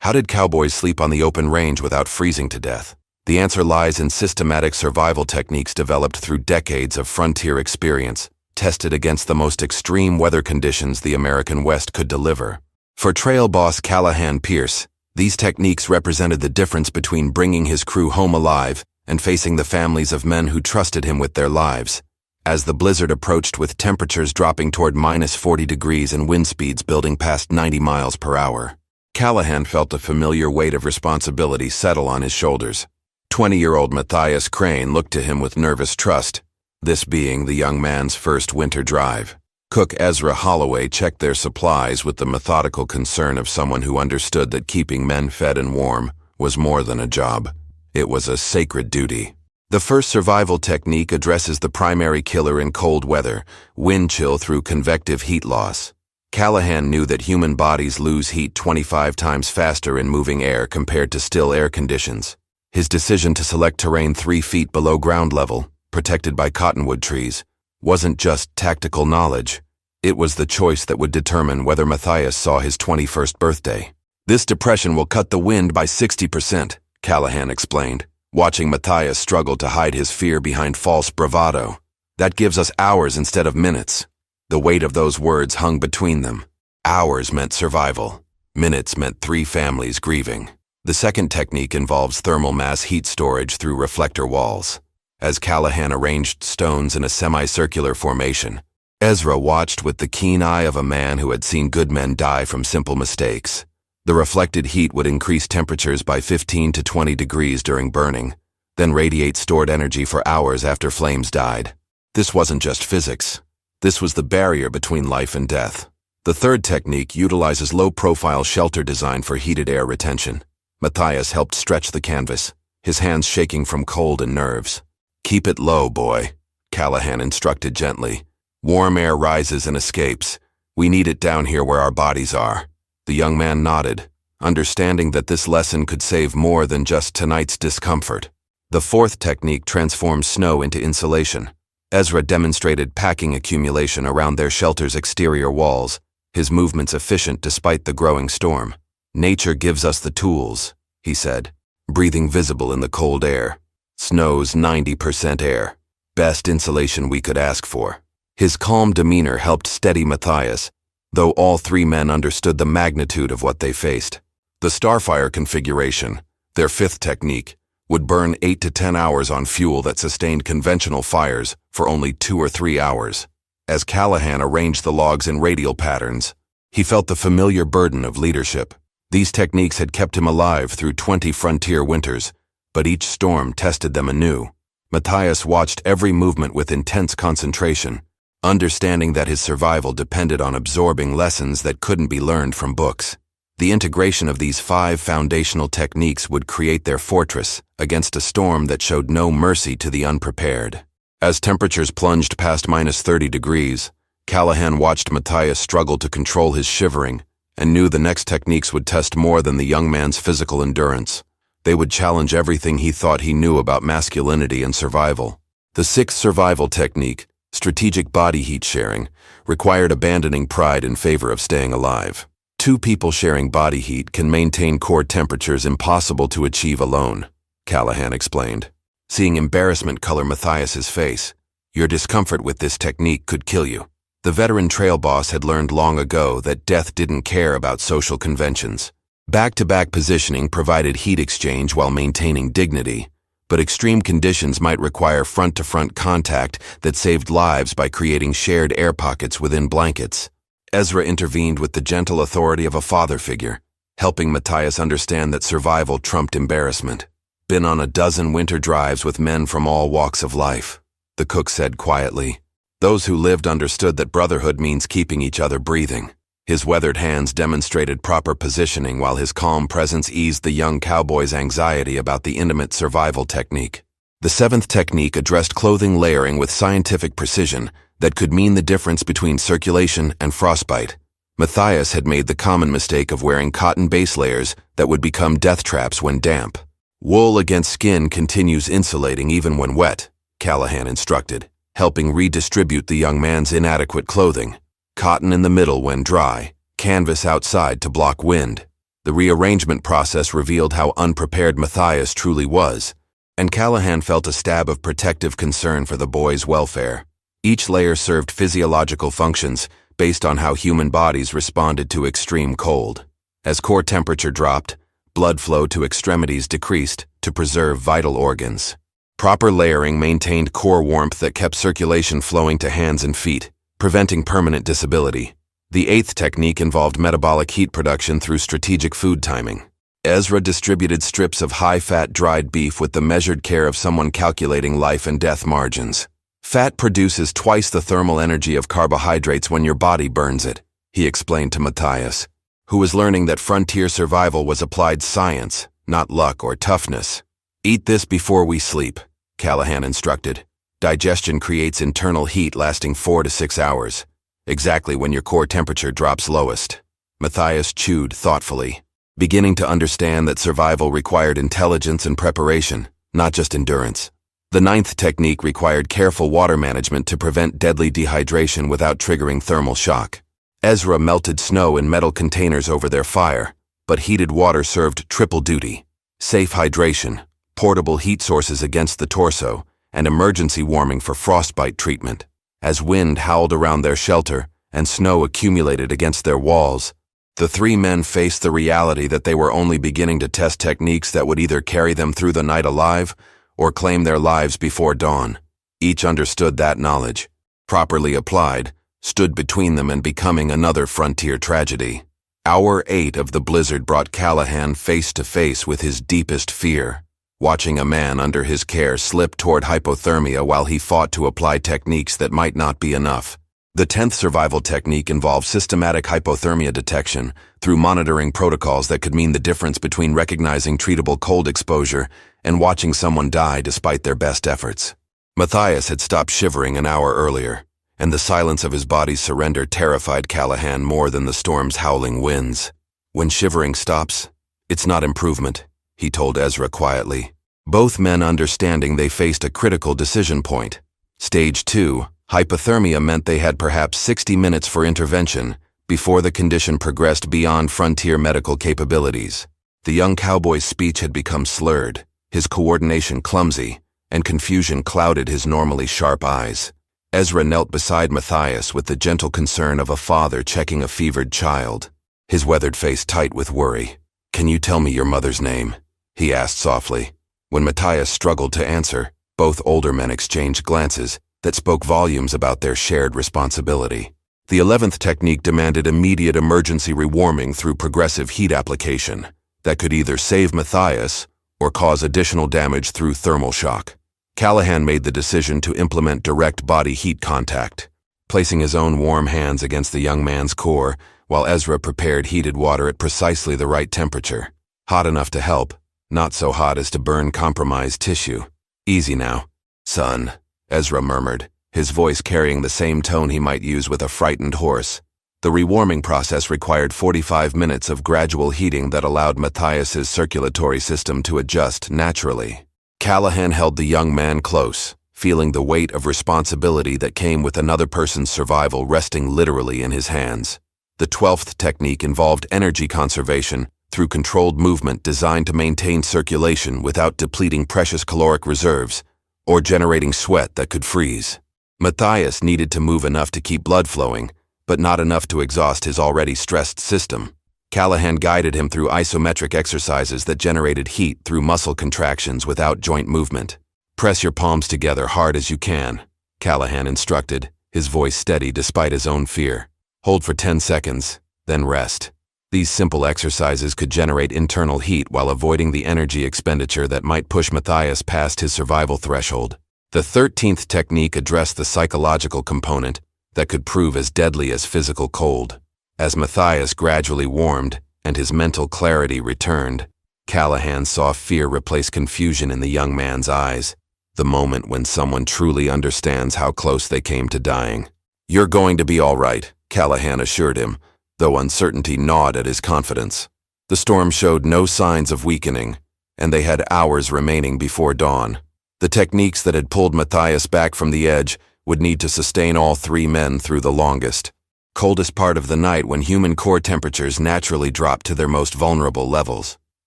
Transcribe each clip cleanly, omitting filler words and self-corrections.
How did cowboys sleep on the open range without freezing to death? The answer lies in systematic survival techniques developed through decades of frontier experience, tested against the most extreme weather conditions the American West could deliver. For trail boss Callahan Pierce, these techniques represented the difference between bringing his crew home alive and facing the families of men who trusted him with their lives. As the blizzard approached with temperatures dropping toward -40 degrees and wind speeds building past 90 miles per hour, Callahan felt a familiar weight of responsibility settle on his shoulders. 20-year-old Matthias Crane looked to him with nervous trust, this being the young man's first winter drive. Cook Ezra Holloway checked their supplies with the methodical concern of someone who understood that keeping men fed and warm was more than a job. It was a sacred duty. The first survival technique addresses the primary killer in cold weather, wind chill through convective heat loss. Callahan knew that human bodies lose heat 25 times faster in moving air compared to still air conditions. His decision to select terrain 3 feet below ground level, protected by cottonwood trees, wasn't just tactical knowledge. It was the choice that would determine whether Matthias saw his 21st birthday. "This depression will cut the wind by 60%, Callahan explained, watching Matthias struggle to hide his fear behind false bravado. "That gives us hours instead of minutes." The weight of those words hung between them. Hours meant survival. Minutes meant 3 families grieving. The second technique involves thermal mass heat storage through reflector walls. As Callahan arranged stones in a semicircular formation, Ezra watched with the keen eye of a man who had seen good men die from simple mistakes. The reflected heat would increase temperatures by 15 to 20 degrees during burning, then radiate stored energy for hours after flames died. This wasn't just physics. This was the barrier between life and death. The third technique utilizes low-profile shelter design for heated air retention. Matthias helped stretch the canvas, his hands shaking from cold and nerves. "Keep it low, boy," Callahan instructed gently. "Warm air rises and escapes. We need it down here where our bodies are." The young man nodded, understanding that this lesson could save more than just tonight's discomfort. The fourth technique transforms snow into insulation. Ezra demonstrated packing accumulation around their shelter's exterior walls, his movements efficient despite the growing storm. "Nature gives us the tools," he said, breathing visible in the cold air. "Snow's 90% air. Best insulation we could ask for." His calm demeanor helped steady Matthias, though all 3 men understood the magnitude of what they faced. The Starfire configuration, their 5th technique, would burn 8 to 10 hours on fuel that sustained conventional fires for only 2 or 3 hours. As Callahan arranged the logs in radial patterns, he felt the familiar burden of leadership. These techniques had kept him alive through 20 frontier winters, but each storm tested them anew. Matthias watched every movement with intense concentration, understanding that his survival depended on absorbing lessons that couldn't be learned from books. The integration of these 5 foundational techniques would create their fortress against a storm that showed no mercy to the unprepared. As temperatures plunged past -30 degrees, Callahan watched Matthias struggle to control his shivering and knew the next techniques would test more than the young man's physical endurance. They would challenge everything he thought he knew about masculinity and survival. The 6th survival technique, strategic body heat sharing, required abandoning pride in favor of staying alive. 2 people sharing body heat can maintain core temperatures impossible to achieve alone, Callahan explained, seeing embarrassment color Matthias's face. "Your discomfort with this technique could kill you." The veteran trail boss had learned long ago that death didn't care about social conventions. Back-to-back positioning provided heat exchange while maintaining dignity, but extreme conditions might require front-to-front contact that saved lives by creating shared air pockets within blankets. Ezra intervened with the gentle authority of a father figure, helping Matthias understand that survival trumped embarrassment. "Been on a dozen winter drives with men from all walks of life," the cook said quietly. Those who lived understood that brotherhood means keeping each other breathing. His weathered hands demonstrated proper positioning while his calm presence eased the young cowboy's anxiety about the intimate survival technique. The 7th technique addressed clothing layering with scientific precision that could mean the difference between circulation and frostbite. Matthias had made the common mistake of wearing cotton base layers that would become death traps when damp. "Wool against skin continues insulating even when wet," Callahan instructed, helping redistribute the young man's inadequate clothing. "Cotton in the middle when dry, canvas outside to block wind." The rearrangement process revealed how unprepared Matthias truly was, and Callahan felt a stab of protective concern for the boy's welfare. Each layer served physiological functions based on how human bodies responded to extreme cold. As core temperature dropped, blood flow to extremities decreased to preserve vital organs. Proper layering maintained core warmth that kept circulation flowing to hands and feet, preventing permanent disability. The eighth technique involved metabolic heat production through strategic food timing. Ezra distributed strips of high-fat dried beef with the measured care of someone calculating life and death margins. Fat produces twice the thermal energy of carbohydrates when your body burns it, he explained to Matthias, who was learning that frontier survival was applied science, not luck or toughness. Eat this before we sleep, Callahan instructed. Digestion creates internal heat lasting 4 to 6 hours, exactly when your core temperature drops lowest. Matthias chewed thoughtfully, beginning to understand that survival required intelligence and preparation, not just endurance. The ninth technique required careful water management to prevent deadly dehydration without triggering thermal shock. Ezra melted snow in metal containers over their fire, but heated water served triple duty: safe hydration, portable heat sources against the torso, and emergency warming for frostbite treatment. As wind howled around their shelter and snow accumulated against their walls, the three men faced the reality that they were only beginning to test techniques that would either carry them through the night alive or claim their lives before dawn. Each understood that knowledge, properly applied, stood between them and becoming another frontier tragedy. Hour 8 of the blizzard brought Callahan face to face with his deepest fear, watching a man under his care slip toward hypothermia while he fought to apply techniques that might not be enough. The 10th survival technique involved systematic hypothermia detection through monitoring protocols that could mean the difference between recognizing treatable cold exposure and watching someone die despite their best efforts. Matthias had stopped shivering an hour earlier, and the silence of his body's surrender terrified Callahan more than the storm's howling winds. When shivering stops, it's not improvement, he told Ezra quietly. Both men understanding they faced a critical decision point. Stage 2, hypothermia, meant they had perhaps 60 minutes for intervention before the condition progressed beyond frontier medical capabilities. The young cowboy's speech had become slurred, his coordination clumsy, and confusion clouded his normally sharp eyes. Ezra knelt beside Matthias with the gentle concern of a father checking a fevered child, his weathered face tight with worry. "Can you tell me your mother's name?" he asked softly. When Matthias struggled to answer, both older men exchanged glances that spoke volumes about their shared responsibility. The 11th technique demanded immediate emergency rewarming through progressive heat application that could either save Matthias or cause additional damage through thermal shock. Callahan made the decision to implement direct body heat contact, placing his own warm hands against the young man's core while Ezra prepared heated water at precisely the right temperature. Hot enough to help, not so hot as to burn compromised tissue. "Easy now, son," Ezra murmured, his voice carrying the same tone he might use with a frightened horse. The rewarming process required 45 minutes of gradual heating that allowed Matthias's circulatory system to adjust naturally. Callahan held the young man close, feeling the weight of responsibility that came with another person's survival resting literally in his hands. The 12th technique involved energy conservation through controlled movement designed to maintain circulation without depleting precious caloric reserves or generating sweat that could freeze. Matthias needed to move enough to keep blood flowing, but not enough to exhaust his already stressed system. Callahan guided him through isometric exercises that generated heat through muscle contractions without joint movement. "Press your palms together hard as you can," Callahan instructed, his voice steady despite his own fear. "Hold for 10 seconds, then rest." These simple exercises could generate internal heat while avoiding the energy expenditure that might push Matthias past his survival threshold. The 13th technique addressed the psychological component that could prove as deadly as physical cold. As Matthias gradually warmed and his mental clarity returned, Callahan saw fear replace confusion in the young man's eyes, the moment when someone truly understands how close they came to dying. "You're going to be all right," Callahan assured him, though uncertainty gnawed at his confidence. The storm showed no signs of weakening, and they had hours remaining before dawn. The techniques that had pulled Matthias back from the edge would need to sustain all three men through the longest. coldest part of the night when human core temperatures naturally drop to their most vulnerable levels.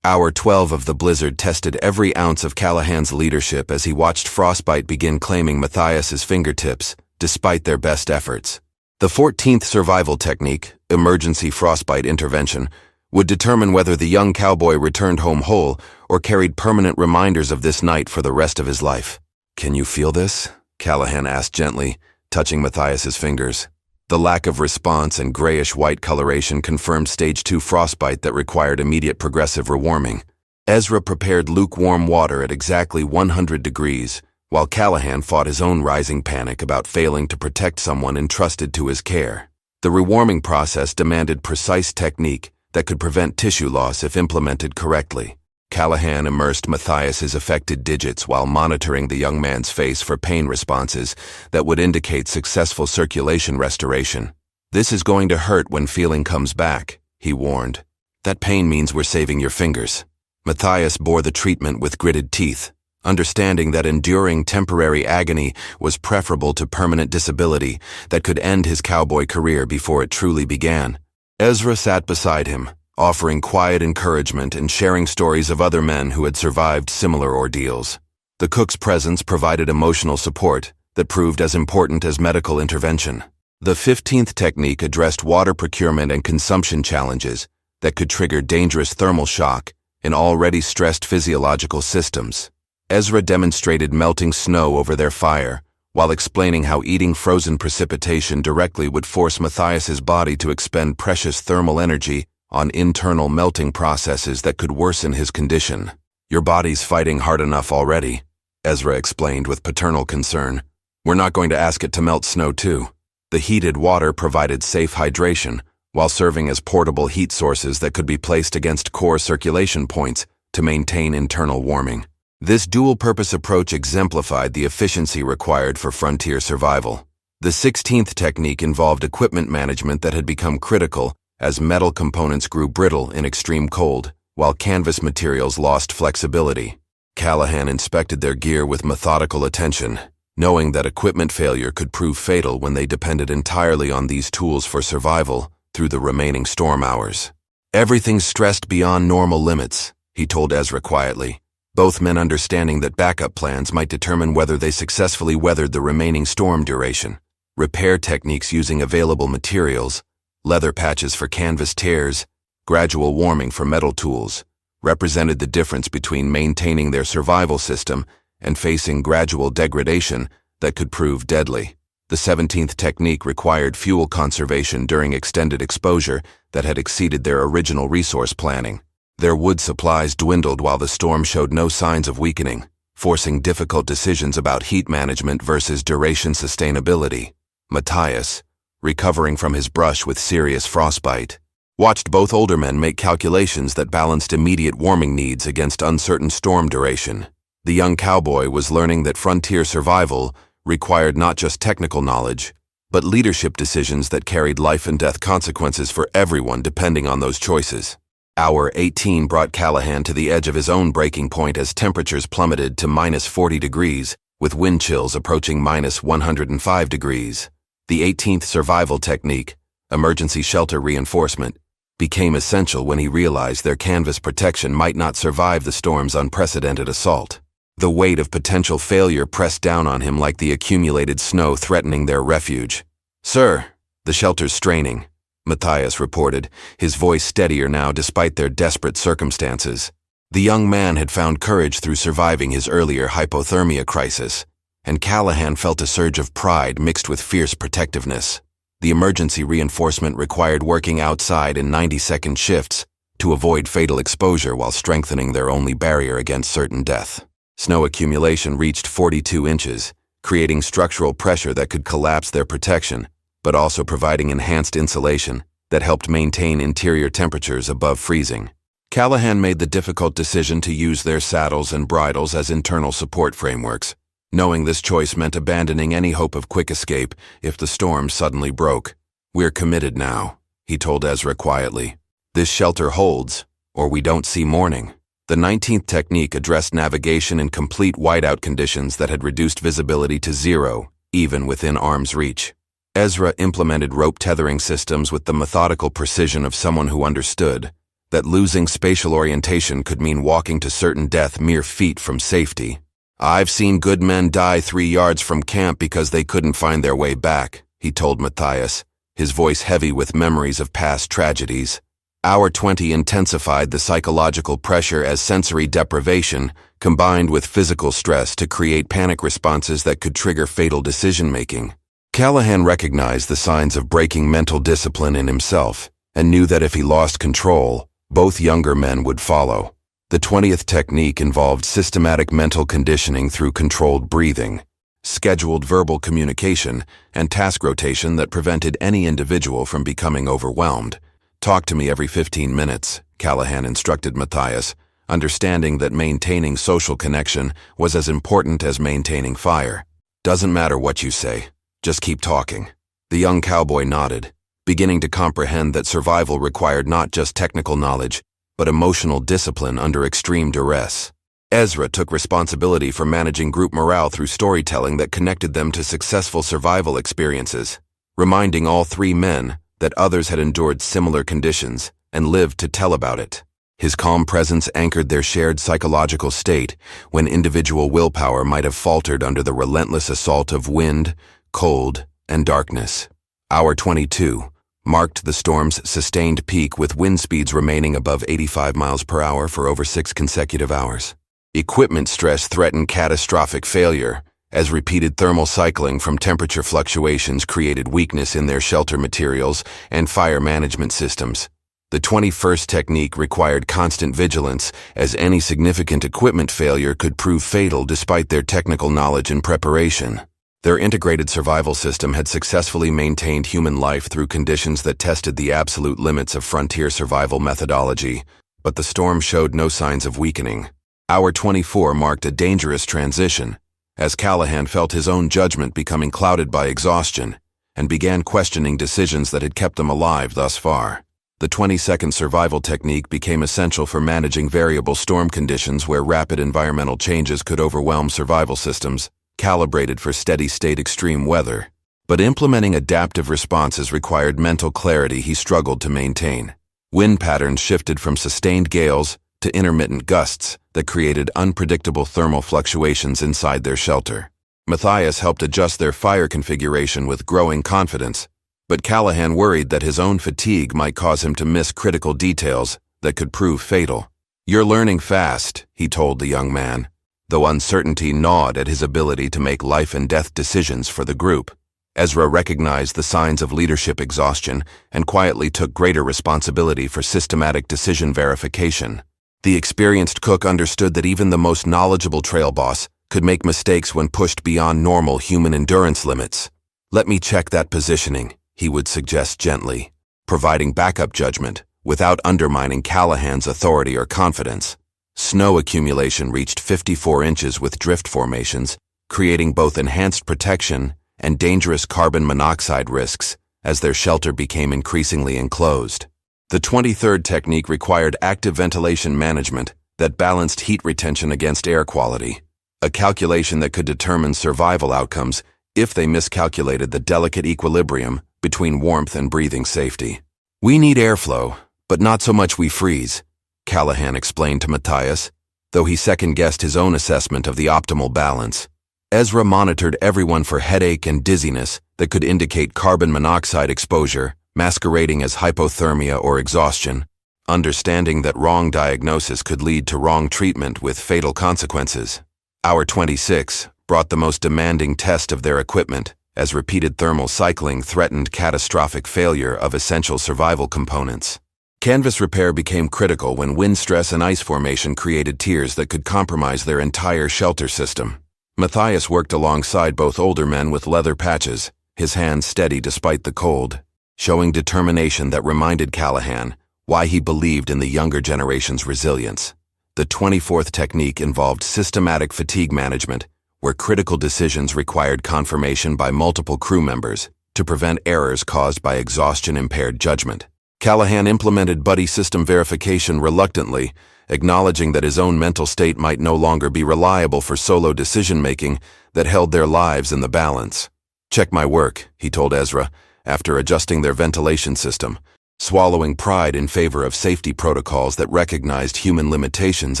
Hour 12 of the blizzard tested every ounce of Callahan's leadership as he watched frostbite begin claiming Matthias's fingertips, despite their best efforts. The 14th survival technique, emergency frostbite intervention, would determine whether the young cowboy returned home whole or carried permanent reminders of this night for the rest of his life. "Can you feel this?" Callahan asked gently, touching Matthias's fingers. The lack of response and grayish-white coloration confirmed stage 2 frostbite that required immediate progressive rewarming. Ezra prepared lukewarm water at exactly 100 degrees, while Callahan fought his own rising panic about failing to protect someone entrusted to his care. The rewarming process demanded precise technique that could prevent tissue loss if implemented correctly. Callahan immersed Matthias's affected digits while monitoring the young man's face for pain responses that would indicate successful circulation restoration. "This is going to hurt when feeling comes back," he warned. "That pain means we're saving your fingers." Matthias bore the treatment with gritted teeth, understanding that enduring temporary agony was preferable to permanent disability that could end his cowboy career before it truly began. Ezra sat beside him, offering quiet encouragement and sharing stories of other men who had survived similar ordeals. The cook's presence provided emotional support that proved as important as medical intervention. The 15th technique addressed water procurement and consumption challenges that could trigger dangerous thermal shock in already stressed physiological systems. Ezra demonstrated melting snow over their fire, while explaining how eating frozen precipitation directly would force Matthias's body to expend precious thermal energy on internal melting processes that could worsen his condition. "Your body's fighting hard enough already," Ezra explained with paternal concern. "We're not going to ask it to melt snow too." The heated water provided safe hydration, while serving as portable heat sources that could be placed against core circulation points to maintain internal warming. This dual-purpose approach exemplified the efficiency required for frontier survival. The 16th technique involved equipment management that had become critical as metal components grew brittle in extreme cold, while canvas materials lost flexibility. Callahan inspected their gear with methodical attention, knowing that equipment failure could prove fatal when they depended entirely on these tools for survival through the remaining storm hours. "Everything's stressed beyond normal limits," he told Ezra quietly, both men understanding that backup plans might determine whether they successfully weathered the remaining storm duration. Repair techniques using available materials, leather patches for canvas tears, gradual warming for metal tools, represented the difference between maintaining their survival system and facing gradual degradation that could prove deadly. The 17th technique required fuel conservation during extended exposure that had exceeded their original resource planning. Their wood supplies dwindled while the storm showed no signs of weakening, forcing difficult decisions about heat management versus duration sustainability. Matthias, recovering from his brush with serious frostbite, watched both older men make calculations that balanced immediate warming needs against uncertain storm duration. The young cowboy was learning that frontier survival required not just technical knowledge, but leadership decisions that carried life and death consequences for everyone depending on those choices. Hour 18 brought Callahan to the edge of his own breaking point as temperatures plummeted to -40 degrees, with wind chills approaching -105 degrees. The 18th survival technique, emergency shelter reinforcement, became essential when he realized their canvas protection might not survive the storm's unprecedented assault. The weight of potential failure pressed down on him like the accumulated snow threatening their refuge. "Sir, the shelter's straining," Matthias reported, his voice steadier now despite their desperate circumstances. The young man had found courage through surviving his earlier hypothermia crisis, and Callahan felt a surge of pride mixed with fierce protectiveness. The emergency reinforcement required working outside in 90-second shifts to avoid fatal exposure while strengthening their only barrier against certain death. Snow accumulation reached 42 inches, creating structural pressure that could collapse their protection, but also providing enhanced insulation that helped maintain interior temperatures above freezing. Callahan made the difficult decision to use their saddles and bridles as internal support frameworks, knowing this choice meant abandoning any hope of quick escape if the storm suddenly broke. "We're committed now," he told Ezra quietly. "This shelter holds, or we don't see morning." The 19th technique addressed navigation in complete whiteout conditions that had reduced visibility to zero, even within arm's reach. Ezra implemented rope tethering systems with the methodical precision of someone who understood that losing spatial orientation could mean walking to certain death mere feet from safety. "I've seen good men die 3 yards from camp because they couldn't find their way back," he told Matthias, his voice heavy with memories of past tragedies. Hour 20 intensified the psychological pressure as sensory deprivation combined with physical stress to create panic responses that could trigger fatal decision-making. Callahan recognized the signs of breaking mental discipline in himself and knew that if he lost control, both younger men would follow. The 20th technique involved systematic mental conditioning through controlled breathing, scheduled verbal communication, and task rotation that prevented any individual from becoming overwhelmed. "Talk to me every 15 minutes, Callahan instructed Matthias, understanding that maintaining social connection was as important as maintaining fire. "Doesn't matter what you say, just keep talking." The young cowboy nodded, beginning to comprehend that survival required not just technical knowledge, but emotional discipline under extreme duress. Ezra took responsibility for managing group morale through storytelling that connected them to successful survival experiences, reminding all 3 men that others had endured similar conditions and lived to tell about it. His calm presence anchored their shared psychological state when individual willpower might have faltered under the relentless assault of wind, cold, and darkness. Hour 22 marked the storm's sustained peak with wind speeds remaining above 85 miles per hour for over 6 consecutive hours. Equipment stress threatened catastrophic failure, as repeated thermal cycling from temperature fluctuations created weakness in their shelter materials and fire management systems. The 21st technique required constant vigilance, as any significant equipment failure could prove fatal despite their technical knowledge and preparation. Their integrated survival system had successfully maintained human life through conditions that tested the absolute limits of frontier survival methodology, but the storm showed no signs of weakening. Hour 24 marked a dangerous transition, as Callahan felt his own judgment becoming clouded by exhaustion and began questioning decisions that had kept them alive thus far. The 20-second survival technique became essential for managing variable storm conditions where rapid environmental changes could overwhelm survival systems, calibrated for steady-state extreme weather. But implementing adaptive responses required mental clarity he struggled to maintain. Wind patterns shifted from sustained gales to intermittent gusts that created unpredictable thermal fluctuations inside their shelter. Matthias helped adjust their fire configuration with growing confidence, but Callahan worried that his own fatigue might cause him to miss critical details that could prove fatal. "You're learning fast," he told the young man, though uncertainty gnawed at his ability to make life-and-death decisions for the group. Ezra recognized the signs of leadership exhaustion and quietly took greater responsibility for systematic decision verification. The experienced cook understood that even the most knowledgeable trail boss could make mistakes when pushed beyond normal human endurance limits. "Let me check that positioning," he would suggest gently, providing backup judgment without undermining Callahan's authority or confidence. Snow accumulation reached 54 inches with drift formations, creating both enhanced protection and dangerous carbon monoxide risks as their shelter became increasingly enclosed. The 23rd technique required active ventilation management that balanced heat retention against air quality, a calculation that could determine survival outcomes if they miscalculated the delicate equilibrium between warmth and breathing safety. "We need airflow, but not so much we freeze," Callahan explained to Matthias, though he second-guessed his own assessment of the optimal balance. Ezra monitored everyone for headache and dizziness that could indicate carbon monoxide exposure, masquerading as hypothermia or exhaustion, understanding that wrong diagnosis could lead to wrong treatment with fatal consequences. Hour 26 brought the most demanding test of their equipment, as repeated thermal cycling threatened catastrophic failure of essential survival components. Canvas repair became critical when wind stress and ice formation created tiers that could compromise their entire shelter system. Matthias worked alongside both older men with leather patches, his hands steady despite the cold, showing determination that reminded Callahan why he believed in the younger generation's resilience. The 24th technique involved systematic fatigue management, where critical decisions required confirmation by multiple crew members to prevent errors caused by exhaustion-impaired judgment. Callahan implemented buddy system verification reluctantly, acknowledging that his own mental state might no longer be reliable for solo decision-making that held their lives in the balance. "Check my work," he told Ezra, after adjusting their ventilation system, swallowing pride in favor of safety protocols that recognized human limitations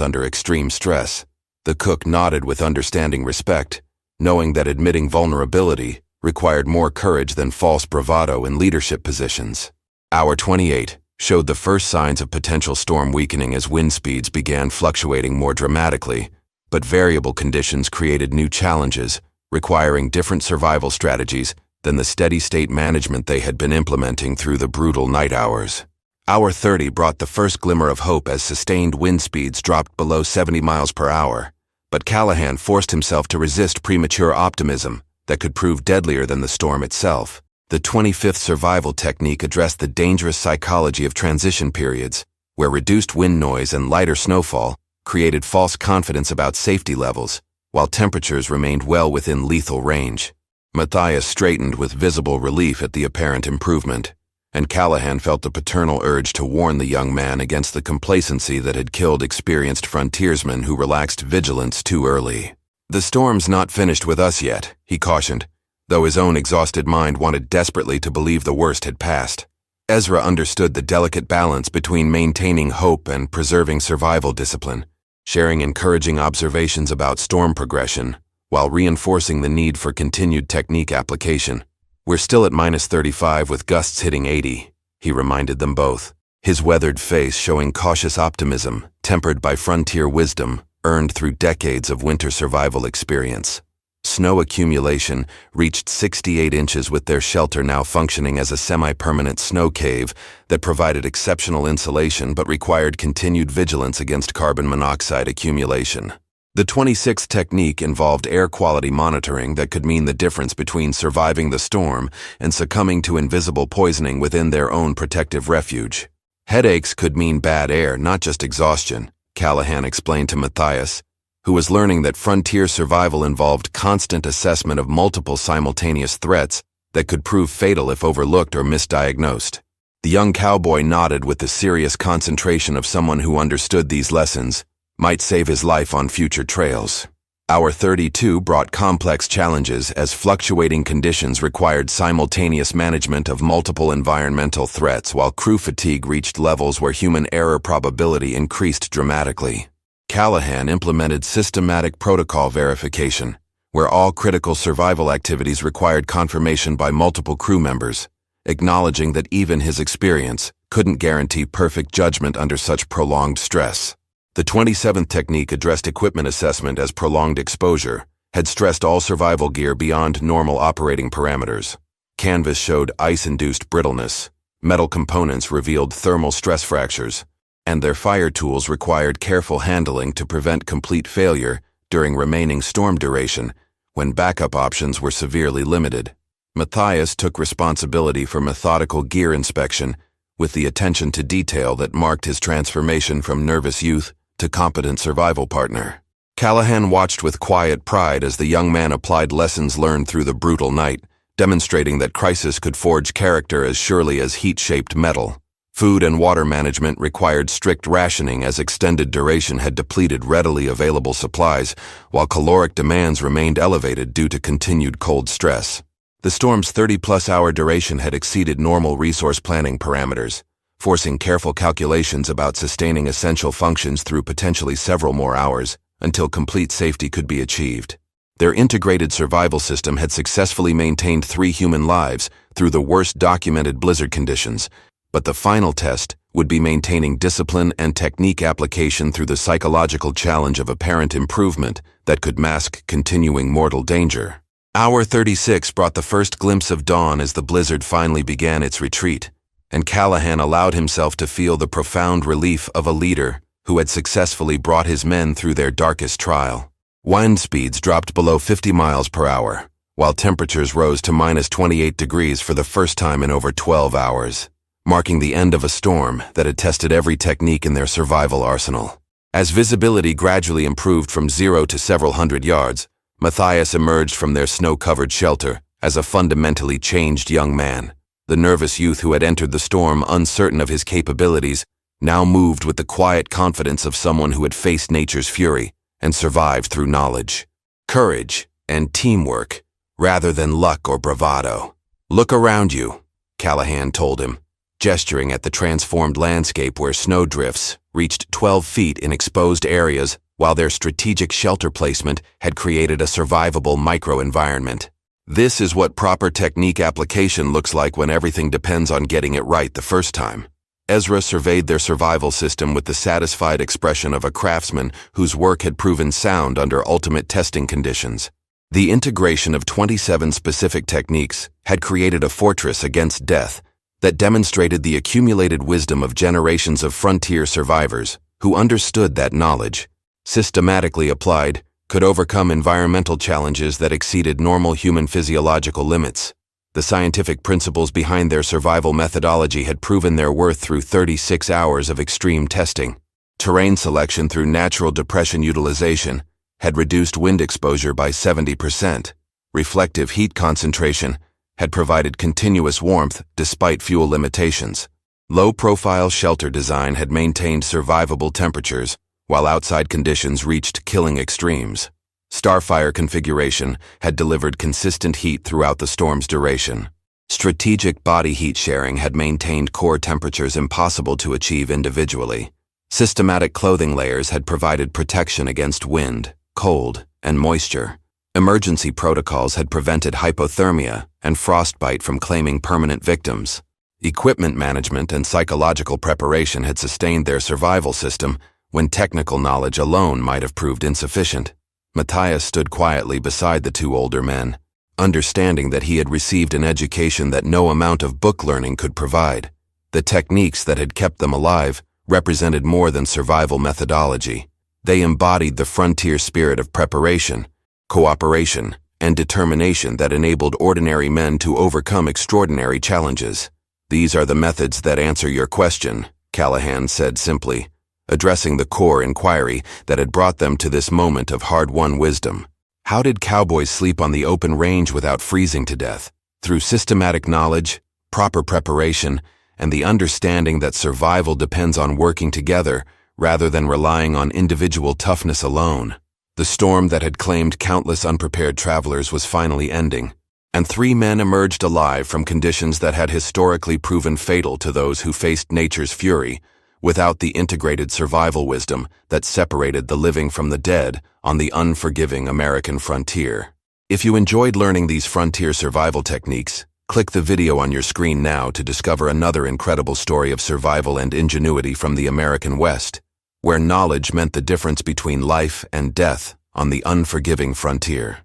under extreme stress. The cook nodded with understanding respect, knowing that admitting vulnerability required more courage than false bravado in leadership positions. Hour 28 showed the first signs of potential storm weakening as wind speeds began fluctuating more dramatically, but variable conditions created new challenges, requiring different survival strategies than the steady-state management they had been implementing through the brutal night hours. Hour 30 brought the first glimmer of hope as sustained wind speeds dropped below 70 miles per hour, but Callahan forced himself to resist premature optimism that could prove deadlier than the storm itself. The 25th survival technique addressed the dangerous psychology of transition periods, where reduced wind noise and lighter snowfall created false confidence about safety levels, while temperatures remained well within lethal range. Matthias straightened with visible relief at the apparent improvement, and Callahan felt the paternal urge to warn the young man against the complacency that had killed experienced frontiersmen who relaxed vigilance too early. "The storm's not finished with us yet," he cautioned, though his own exhausted mind wanted desperately to believe the worst had passed. Ezra understood the delicate balance between maintaining hope and preserving survival discipline, sharing encouraging observations about storm progression, while reinforcing the need for continued technique application. "We're still at -35 with gusts hitting 80, he reminded them both, his weathered face showing cautious optimism, tempered by frontier wisdom earned through decades of winter survival experience. Snow accumulation reached 68 inches, with their shelter now functioning as a semi-permanent snow cave that provided exceptional insulation but required continued vigilance against carbon monoxide accumulation. The 26th technique involved air quality monitoring that could mean the difference between surviving the storm and succumbing to invisible poisoning within their own protective refuge. "Headaches could mean bad air, not just exhaustion," Callahan explained to Matthias, who was learning that frontier survival involved constant assessment of multiple simultaneous threats that could prove fatal if overlooked or misdiagnosed. The young cowboy nodded with the serious concentration of someone who understood these lessons might save his life on future trails. Hour 32 brought complex challenges as fluctuating conditions required simultaneous management of multiple environmental threats, while crew fatigue reached levels where human error probability increased dramatically. Callahan implemented systematic protocol verification, where all critical survival activities required confirmation by multiple crew members, acknowledging that even his experience couldn't guarantee perfect judgment under such prolonged stress. The 27th technique addressed equipment assessment as prolonged exposure had stressed all survival gear beyond normal operating parameters. Canvas showed ice-induced brittleness, metal components revealed thermal stress fractures, and their fire tools required careful handling to prevent complete failure during remaining storm duration when backup options were severely limited. Matthias took responsibility for methodical gear inspection with the attention to detail that marked his transformation from nervous youth to competent survival partner. Callahan watched with quiet pride as the young man applied lessons learned through the brutal night, demonstrating that crisis could forge character as surely as heat-shaped metal. Food and water management required strict rationing as extended duration had depleted readily available supplies, while caloric demands remained elevated due to continued cold stress. The storm's 30-plus hour duration had exceeded normal resource planning parameters, forcing careful calculations about sustaining essential functions through potentially several more hours until complete safety could be achieved. Their integrated survival system had successfully maintained 3 human lives through the worst documented blizzard conditions, but the final test would be maintaining discipline and technique application through the psychological challenge of apparent improvement that could mask continuing mortal danger. Hour 36 brought the first glimpse of dawn as the blizzard finally began its retreat, and Callahan allowed himself to feel the profound relief of a leader who had successfully brought his men through their darkest trial. Wind speeds dropped below 50 miles per hour, while temperatures rose to -28 degrees for the first time in over 12 hours, marking the end of a storm that had tested every technique in their survival arsenal. As visibility gradually improved from 0 to several hundred yards, Matthias emerged from their snow-covered shelter as a fundamentally changed young man. The nervous youth who had entered the storm uncertain of his capabilities now moved with the quiet confidence of someone who had faced nature's fury and survived through knowledge, courage, and teamwork rather than luck or bravado. "Look around you," Callahan told him, gesturing at the transformed landscape where snowdrifts reached 12 feet in exposed areas, while their strategic shelter placement had created a survivable microenvironment. "This is what proper technique application looks like when everything depends on getting it right the first time." Ezra surveyed their survival system with the satisfied expression of a craftsman whose work had proven sound under ultimate testing conditions. The integration of 27 specific techniques had created a fortress against death that demonstrated the accumulated wisdom of generations of frontier survivors who understood that knowledge, systematically applied, could overcome environmental challenges that exceeded normal human physiological limits. The scientific principles behind their survival methodology had proven their worth through 36 hours of extreme testing. Terrain selection through natural depression utilization had reduced wind exposure by 70%. Reflective heat concentration had provided continuous warmth despite fuel limitations. Low-profile shelter design had maintained survivable temperatures, while outside conditions reached killing extremes. Starfire configuration had delivered consistent heat throughout the storm's duration. Strategic body heat sharing had maintained core temperatures impossible to achieve individually. Systematic clothing layers had provided protection against wind, cold, and moisture. Emergency protocols had prevented hypothermia and frostbite from claiming permanent victims. Equipment management and psychological preparation had sustained their survival system when technical knowledge alone might have proved insufficient. Matthias stood quietly beside the two older men, understanding that he had received an education that no amount of book learning could provide. The techniques that had kept them alive represented more than survival methodology. They embodied the frontier spirit of preparation, cooperation, and determination that enabled ordinary men to overcome extraordinary challenges. "These are the methods that answer your question," Callahan said simply, addressing the core inquiry that had brought them to this moment of hard-won wisdom. How did cowboys sleep on the open range without freezing to death? Through systematic knowledge, proper preparation, and the understanding that survival depends on working together rather than relying on individual toughness alone. The storm that had claimed countless unprepared travelers was finally ending, and 3 men emerged alive from conditions that had historically proven fatal to those who faced nature's fury, without the integrated survival wisdom that separated the living from the dead on the unforgiving American frontier. If you enjoyed learning these frontier survival techniques, click the video on your screen now to discover another incredible story of survival and ingenuity from the American West, where knowledge meant the difference between life and death on the unforgiving frontier.